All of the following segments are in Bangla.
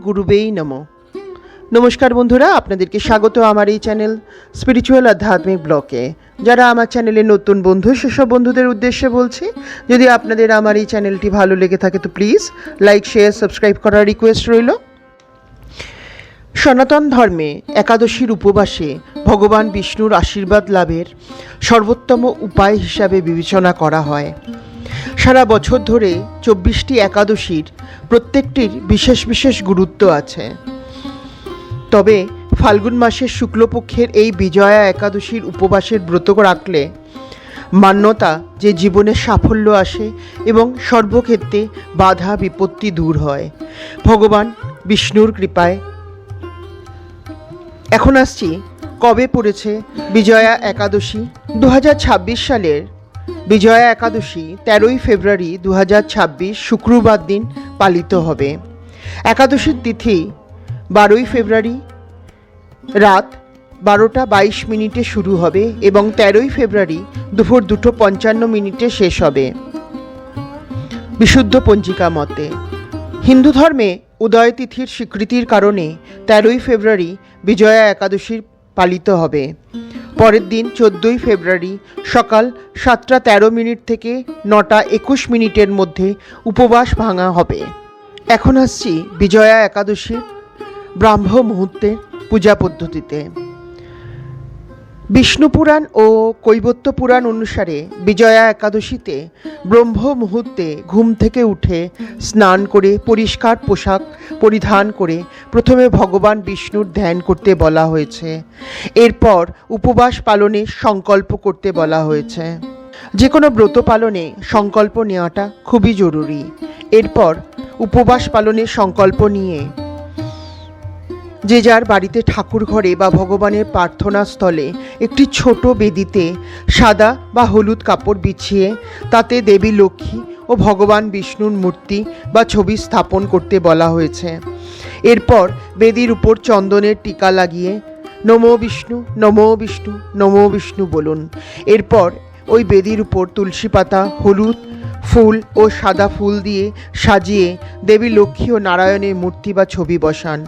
গুরুবেই নমঃ। নমস্কার বন্ধুরা, আপনাদেরকে স্বাগত আমার এই চ্যানেল স্পিরিচুয়াল আধ্যাত্মিক ব্লকে। যারা আমার চ্যানেলে নতুন বন্ধু, সেসব বন্ধুদের উদ্দেশ্যে বলছি, যদি আপনাদের আমার এই চ্যানেলটি ভালো লেগে থাকে তো প্লিজ লাইক, শেয়ার, সাবস্ক্রাইব করার রিকোয়েস্ট রইল। সনাতন ধর্মে একাদশীর উপবাসে ভগবান বিষ্ণুর আশীর্বাদ লাভের সর্বোত্তম উপায় হিসাবে বিবেচনা করা হয়। সারা বছর ধরে 24টি একাদশীর প্রত্যেকটির বিশেষ বিশেষ গুরুত্ব আছে। তবে ফাল্গুন মাসের শুক্লপক্ষের এই বিজয়া একাদশীর উপবাসের ব্রত রাখলে মান্যতা যে জীবনে সাফল্য আসে এবং সর্বক্ষেত্রে বাধা বিপত্তি দূর হয় ভগবান বিষ্ণুর কৃপায়। এখন আসছি, কবে পড়েছে বিজয়া একাদশী। 2026 সালের বিজয়া একাদশী 13ই ফেব্রুয়ারি 2026 শুক্রবার দিন পালিত হবে। একাদশীর তিথি 12ই ফেব্রুয়ারি রাত 12টা 22 মিনিটে শুরু হবে এবং 13ই ফেব্রুয়ারি দুপুর 2:55 মিনিটে শেষ হবে বিশুদ্ধ পঞ্জিকা মতে। হিন্দু ধর্মে উদয় তিথির স্বীকৃতির কারণে 13ই ফেব্রুয়ারি বিজয়া একাদশীর পালিত হবে। পরের দিন 14ই ফেব্রুয়ারি সকাল 7টা 13 মিনিট থেকে 9টা 21 মিনিটের মধ্যে উপবাস ভাঙা হবে। এখন আসছি বিজয়া একাদশীর ব্রাহ্ম মুহূর্তের পূজা পদ্ধতিতে। বিষ্ণু পুরাণ ও কৈবত্য পুরাণ অনুসারে বিজয়া একাদশীতে ব্রহ্ম মুহূর্তে ঘুম থেকে উঠে স্নান করে পরিষ্কার পোশাক পরিধান করে প্রথমে ভগবান বিষ্ণুর ধ্যান করতে বলা হয়েছে। এরপর উপবাস পালনের সংকল্প করতে বলা হয়েছে। যে কোনো ব্রত পালনে সংকল্প নেওয়াটা খুবই জরুরি। এরপর উপবাস পালনের সংকল্প নিয়ে যে যার বাড়িতে ঠাকুর ঘরে বা ভগবানের প্রার্থনা স্থলে একটি ছোট বেদিতে সাদা বা হলুদ কাপড় বিছিয়ে তাতে দেবী লক্ষ্মী ও ভগবান বিষ্ণুর মূর্তি বা ছবি স্থাপন করতে বলা হয়েছে। এরপর বেদির উপর চন্দনের টিকা লাগিয়ে নমো বিষ্ণু, নমো বিষ্ণু, নমো বিষ্ণু বলুন। এরপর ওই বেদির উপর তুলসী পাতা, হলুদ ফুল ও সাদা ফুল দিয়ে সাজিয়ে দেবী লক্ষ্মী ও নারায়ণের মূর্তি বা ছবি বসান।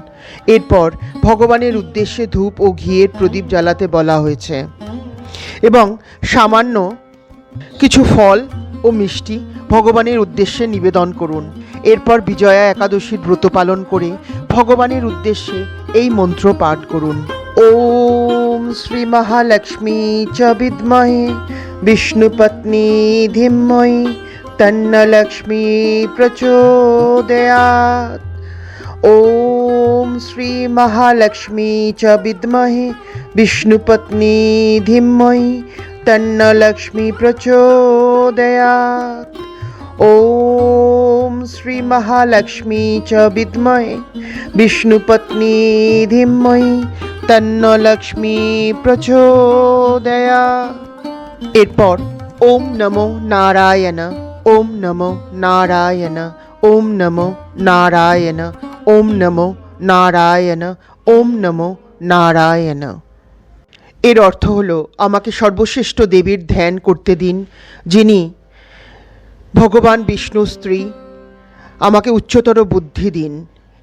এরপর ভগবানের উদ্দেশ্যে ধূপ ও ঘিয়ের প্রদীপ জ্বালাতে বলা হয়েছে এবং সামান্য কিছু ফল ও মিষ্টি ভগবানের উদ্দেশ্যে নিবেদন করুন। এরপর বিজয়া একাদশীর ব্রত পালন করে ভগবানের উদ্দেশ্যে এই মন্ত্র পাঠ করুন। ওম শ্রী মহালক্ষ্মী চ বিদ্মহে বিষ্ণুপত্নী ধীমহি তন্ন লক্ষ্মী প্রচোদয়াৎ। ওম শ্রী মহালক্ষ্মী চ বিদ্মহে বিষ্ণুপত্নী ধীমহি তন্ন লক্ষ্মী প্রচোদয়াৎ। ওম শ্রী মহালক্ষ্মী চ বিদ্মহে বিষ্ণুপত্নী ধীমহি তন্ন লক্ষ্মী প্রচোদয়াৎ। এরপর ওম নমো নারায়ণ, ওম নমো নারায়ণ, ওম নমো নারায়ণ, ওম নমো নারায়ণ, ওম নমো নারায়ণ। এর অর্থ হলো, আমাকে সর্বশ্রেষ্ঠ দেবীর ধ্যান করতে দিন, যিনি ভগবান বিষ্ণু স্ত্রী। আমাকে উচ্চতর বুদ্ধি দিন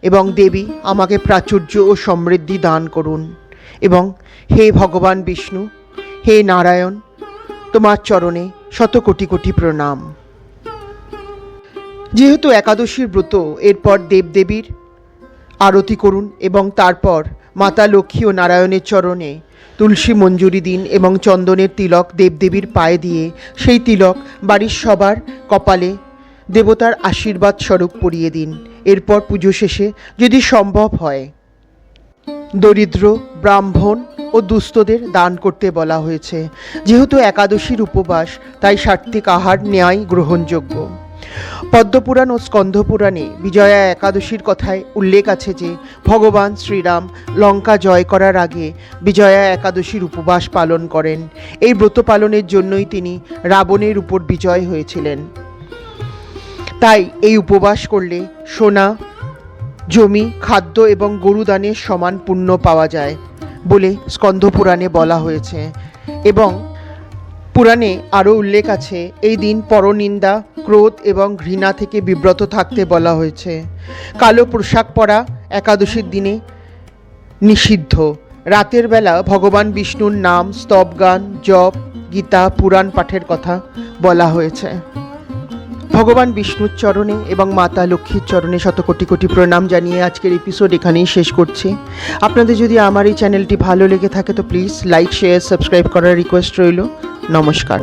এবং দেবী আমাকে প্রাচুর্য ও সমৃদ্ধি দান করুন। এবং হে ভগবান বিষ্ণু, হে নারায়ণ, তোমার চরণে শত কোটি কোটি প্রণাম। যেহেতু একাদশীর ব্রত, এরপর দেবদেবীর আরতি করুন এবং তারপর মাতা লক্ষ্মী ও নারায়ণের চরণে তুলসী মঞ্জুরি দিন এবং চন্দনের তিলক দেবদেবীর পায়ে দিয়ে সেই তিলক বাড়ির সবার কপালে দেবতার আশীর্বাদ স্বরূপ পরিয়ে দিন। এরপর পুজো শেষে যদি সম্ভব হয় দরিদ্র, ব্রাহ্মণ ও দুস্থদের দান করতে বলা হয়েছে। যেহেতু একাদশীর উপবাস, তাই সাত্ত্বিক আহার নেওয়াই গ্রহণযোগ্য। পদ্মপুরাণ ও স্কন্ধপুরাণে বিজয়া একাদশীর কথায় উল্লেখ আছে যে ভগবান শ্রীরাম লঙ্কা জয় করার আগে বিজয়া একাদশীর উপবাস পালন করেন। এই ব্রত পালনের জন্যই তিনি রাবণের উপর বিজয় হয়েছিলেন। তাই এই উপবাস করলে সোনা, জমি, খাদ্য এবং গরুদানের সমান পুণ্য পাওয়া যায় বলে স্কন্ধপুরাণে বলা হয়েছে। এবং পুরাণে আরও উল্লেখ আছে, এই দিন পরনিন্দা, ক্রোধ এবং ঘৃণা থেকে বিব্রত থাকতে বলা হয়েছে। কালো পোশাক পরা একাদশীর দিনে নিষিদ্ধ। রাতের বেলা ভগবান বিষ্ণুর নাম, স্তব গান, জপ, গীতা, পুরাণ পাঠের কথা বলা হয়েছে। ভগবান বিষ্ণুর চরণে এবং মাতা লক্ষ্মীর চরণে শত কোটি কোটি প্রণাম জানিয়ে আজকের এপিসোড এখানেই শেষ করছি। আপনাদের যদি আমার এই চ্যানেলটি ভালো লেগে থাকে তো প্লিজ লাইক, শেয়ার, সাবস্ক্রাইব করার রিকোয়েস্ট রইল। নমস্কার।